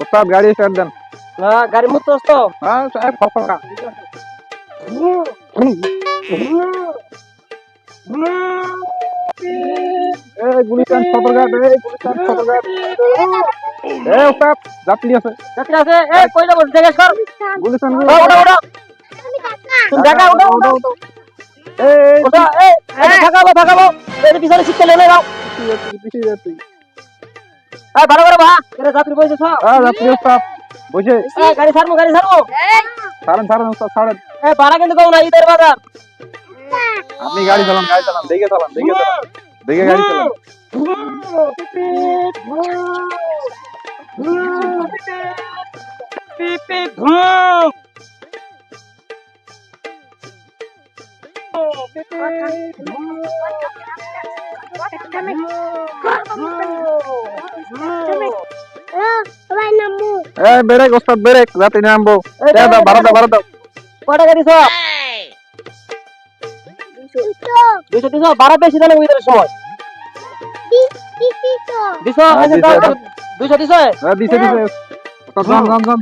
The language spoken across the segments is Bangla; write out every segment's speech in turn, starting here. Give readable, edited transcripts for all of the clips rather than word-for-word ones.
ওস্তাদ গাড়ি স্টার্ট দেন। হ্যাঁ গাড়ি মুক্ত তো। হ্যাঁ সাহেব ফাঁকা। এই গুলিস্তান সদরঘাট, এই গুলিস্তান সদরঘাট। এই ওস্তাদ যাত্রী আছে। যাত্রী আছে, এই কই যাবো জিজ্ঞেস কর। গুলিস্তান ওঠো ওঠো তুমি ঢাকা ওঠো ওঠো এই ওঠো, এই থাকাবো এই পিছনে শিখতে লেনে যাও। পিছিয়ে যাচ্ছি। এই ভালো করে ভা এরা যাত্রী বসে সব। যাত্রী ওস্তাদ বসে। এই গাড়ি ছাড়বো ছাড়েন ছাড়েন ওস্তাদ ছাড়েন। এই ভাড়া কিন্তু কম না, ঈদের বাজার। আপনি গাড়ি চালান দেখে চালান দেখে গাড়ি চালান। ব্রেক ওস্তাদ ব্রেক, যাত্রী নামবো। ভাড়া দাও। কয়টা গাড়ি সব? 200 ভাড়া বেশি দেন ঈদের সময়। 200 দিছে। দিছে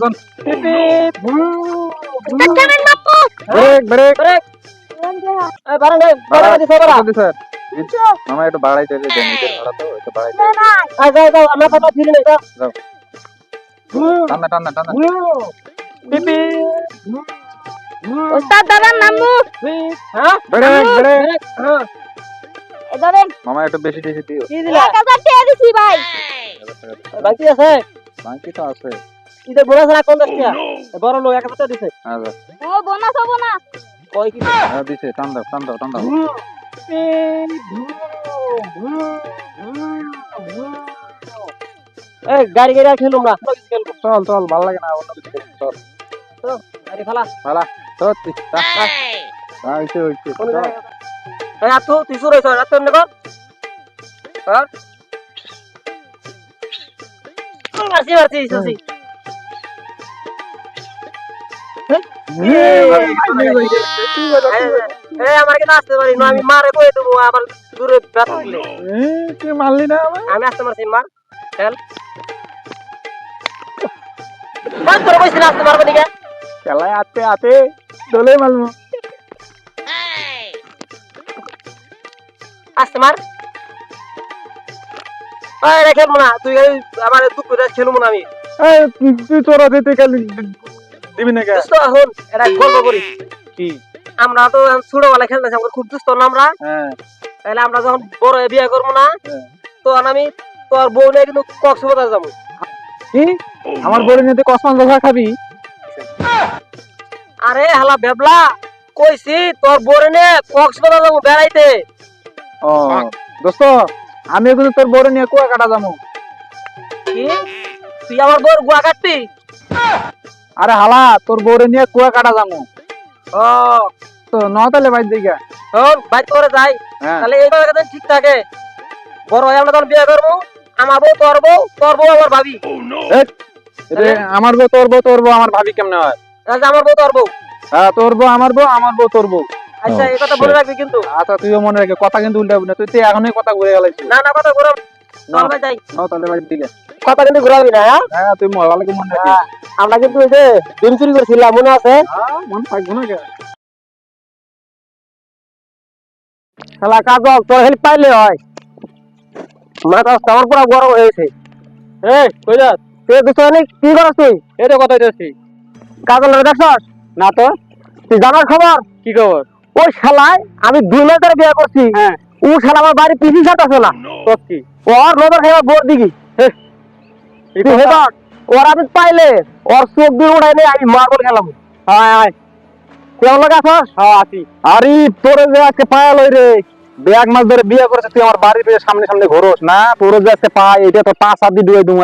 জন। ব্রেক এই ভাড়া নেই, ভাড়া দিছে ভাড়া। দিছে। মামা একটু বাড়াইতে দেন, ঈদের ভাড়া তো একটু বাড়াইতে। যাও আমরা কথা ফিরে নেই যাও। টান্না পিপি ওস্তাদ দাদা নামু। হ্যাঁ ব্রেক। হ্যাঁ মামা একটু বেশি দিও। কি দিলা? 1000 টাকা দিছি ভাই। বাকি আছে? বাকি তো আছে। ঈদের বোনাস রাখ কোন দেখছিয়া? বড় লোক 1000 টাকা দিছে। আচ্ছা ও বোনাস হবো না। কই কি? দিছে টান দাও। এই গাড়ি খেলুম না। চল ভালো লাগে না, অন্য কিছু করুন, চল তো গাড়ি খালা। ভালা সত্যি হইছে কোন জায়গা? এই আতো তুই শুরু হইছ রাত নেব। হ্যাঁ আসি এই আমার কি আসতে পারি না, আমি মারে কই দেবো আবার দূরে ব্যথা দিলে। তুই মারলি না আমি আসতে মারছি মার খেল বাস করে বসে আসতে পারবো নাকি? খেলায় আতে দলে মারবো। আসতে মার। এই খেলবো না, তুই আমার দুঃখ করে খেলবো না আমি। তুই তোরা দিতে গেলি দিবি না দুষ্ট হন এটা গল্প করি কি? আমরা তো ছোটবেলায় খেলতেছি, আমরা খুব দুষ্ট না আমরা। তাহলে আমরা যখন বড় হয়ে বিয়ে করবো না তখন আমি তোর বউ নিয়ে কিন্তু কক্সবাজার যাবো। কি আমার বড় নিতে কসমান দোকা খাবি? আরে হালা বেবলা কইছি তোর বউ নিয়ে কক্সবাজার যাবো বেড়াইতে। ও দোস্ত আমি কিন্তু তোর বড় নিয়ে কুয়া কাটা যাবো। কি তুই আমার বউর গুয়া কাটবি? আরে হালা তোর বড় নিয়ে কুয়া কাটা যাবো। ও তো নতালে বাইর দিকে শোন বাইক করে যাই তাহলে এইভাবে যদি ঠিক থাকে বড় হয়ে আমরা যখন বিয়ে করবো আমার বউ তোর বউ আমার ভাবি। আমার বউ তোর বউ আমার ভাবি কেমনে হয়? আমার বউ তোর বউ। হ্যাঁ তোর বউ আমার বউ, আমার বউ তোর বউ। আচ্ছা এই কথা বলে রাখবি কিন্তু। আচ্ছা তুইও মনে রাখবি, কথা কিন্তু উল্টাবি না। তুই তো এখনই কথা ঘুরে গেলাইছিস। না কথা ঘুরাব না ভাই যাই। তাহলে বাইর দিকে কথা কিন্তু ঘুরাবি না। হ্যাঁ তুই ভালো করে মনে রাখিস। আমরা কিন্তু ওই যে ডিম চুরি করছিলাম মনে আছে? মনে থাকবো না কে? শালা কাজল তোর হেল্প পাইলে হয়। মাথা আমার পুরো গরম হয়েছে। এই কই যাস? তুই দুশো কি করছ তুই? এই তো কথা যাচ্ছি। কাজল দেখছস না তো তুই জানার খবর? কি খবর? ওই শালায় আমি 2 মাস ধরে বিয়ে করছি। হ্যাঁ ও শালা আমার বাড়ি পিছু ছাড়তেছে না। সত্যি ওর নজর খেয়ে বোর দিকি ওর আমি পাইলে ওর চোখ দিয়ে উড়াই নেই আমি মার্বল খেলাম। হায় কেমন লাগে আছস? হ্যাঁ আছি। আরে তোরে যে আজকে পায়া লই রে, 1 মাস ধরে বিয়ে করেছিস তুই আমার বাড়ির সামনে ঘোরস না? তোরে যে আজকে পাই এটা তো 5-7 দিন ডুবে দুম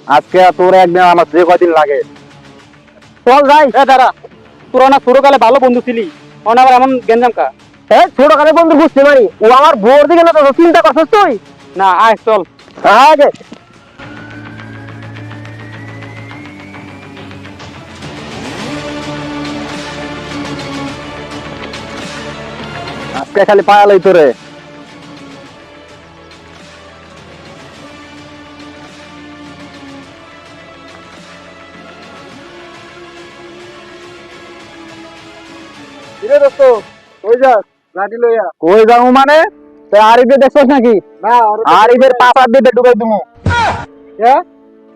আজকে তোর একদিন আমার যে কয়দিন লাগে। চল যাই। দাঁড়া, তোরা না ছোটকালে ভালো বন্ধু ছিলি, এখন আবার এমন গেঞ্জাম কা? ছোটকালে বন্ধু বুঝতে পারি ও আমার বোর দিকে না তো চিন্তা করছিস তুই? না আয় চল। আগে আজকে খালি পায়া লই তোরে। কিরে দোস্ত কই যাস লাঠি লইয়া? কই যাবো মানে তুই আরিফে দেখছস নাকি? না আরিফের 5 দিয়ে ঢুকাই দিমু।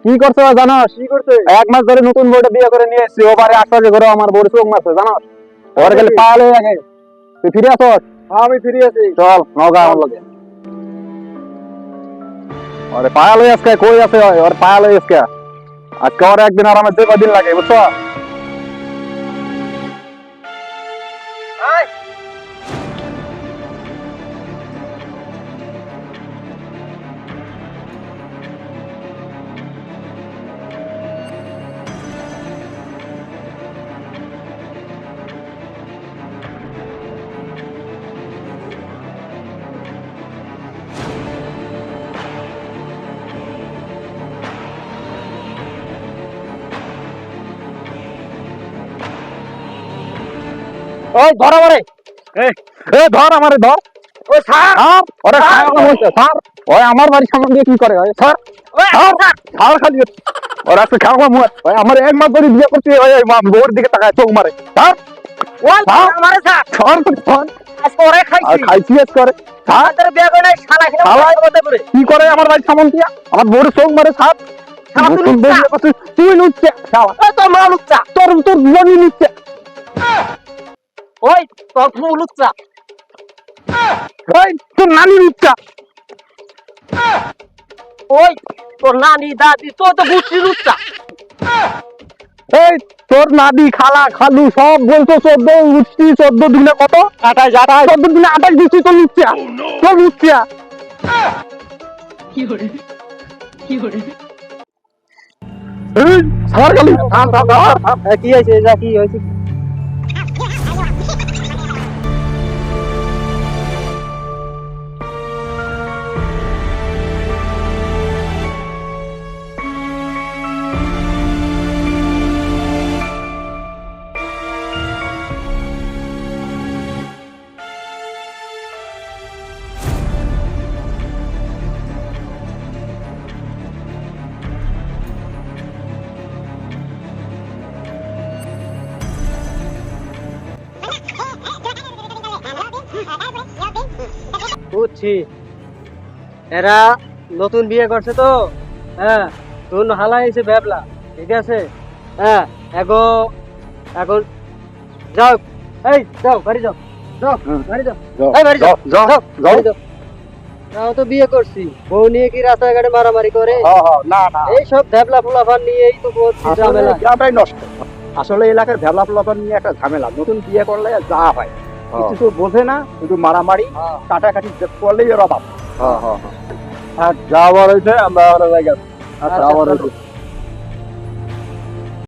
কি করছো জানোস? কি করছে? 1 মাস ধরে নতুন বউটা বিয়ে করে নিয়ে এসেছি, ওবারে আশ্চর্য করে আমার বউর চোখ মারছে জানোস? ওর গেলে পায়াল হয়ে গেছে। তুই ফিরে আসস? আমি ফিরে আছি। চল নওগাঁ আমার লগে। ওরে পায়াল হয়ে আজকে কই আছে ওর পায়াল হয়ে আজকে। আজকে ওর একদিন আর আমার যে কদিন লাগে বুঝছো? ওই ধরো মারে। এ ধর আমারে ধর। ওই স্যার ওরে খাওয়া হইছে স্যার। ওই আমার বাড়ির সামনে দিয়ে কি করে? ওই স্যার ওই স্যার খালি ওর আজকে খাওয়া মুখ। ওই আমার 1 মাস ধরে বিয়ে করছি, ওই বউর দিকে তাকায় চোখ মারে। স্যার ওই মারে স্যার স্যার স্যার আজকে ওরে আর খাইছি। খাইছি আজ করে। স্যার আমাদের বিয়ে করে নাই শালা এখানে শালা। কথা করে। কি করে আমার বাড়ির সামনে দিয়া? আমার বউর চোখ মারে স্যার। শালা তুই নতুন বউ লুচ্চা। বিয়ে করছিস, তুই লুচ্চা শালা। ওই তোর মা লুচ্চা। তোর মনি লুচ্চা। ওই তোর মু লুচ্চা। ওই তোর নানি লুচ্চা। ওই তোর নানি দাদি তোর তো বুঝছি লুচ্চা। এই তোর নাদি খালা খালু সব বলছো 14 উঠছি 14 দিনে কত? 28 14 দিনে 28 দিচ্ছি তো লুচ্চা। তো লুচ্চা। এই স্যার খালি থাম থাম থাম। কি হয়েছে যা কি হয়েছে? বুঝছি এরা নতুন বিয়ে করছে তো, হ্যাঁ তুন হালা এসে ভেবলা, ঠিক আছে? হ্যাঁ এখন যাও, এই যাও বাড়ি যাও, যাও বাড়ি যাও, এই বাড়ি যাও, যাও যাও যাও। বাড়ি যাও। তাও তো বিয়ে করছি, বউ নিয়ে কি রাস্তাঘাটে মারামারি করে? না না এই সব ভেবলা ফুলাফান নিয়েই তো বহুত ঝামেলা। গ্রামটাই নষ্ট। আসলে এলাকার ভেলা ফলাফল নিয়ে একটা ঝামেলা। নতুন বিয়ে করলে যা হয় কিছু তো বোঝে না, শুধু মারামারি কাটাকাটি করলেই ওর অভাব। আর যাওয়ার হয়েছে আমরা ওরা জায়গা। আচ্ছা আবার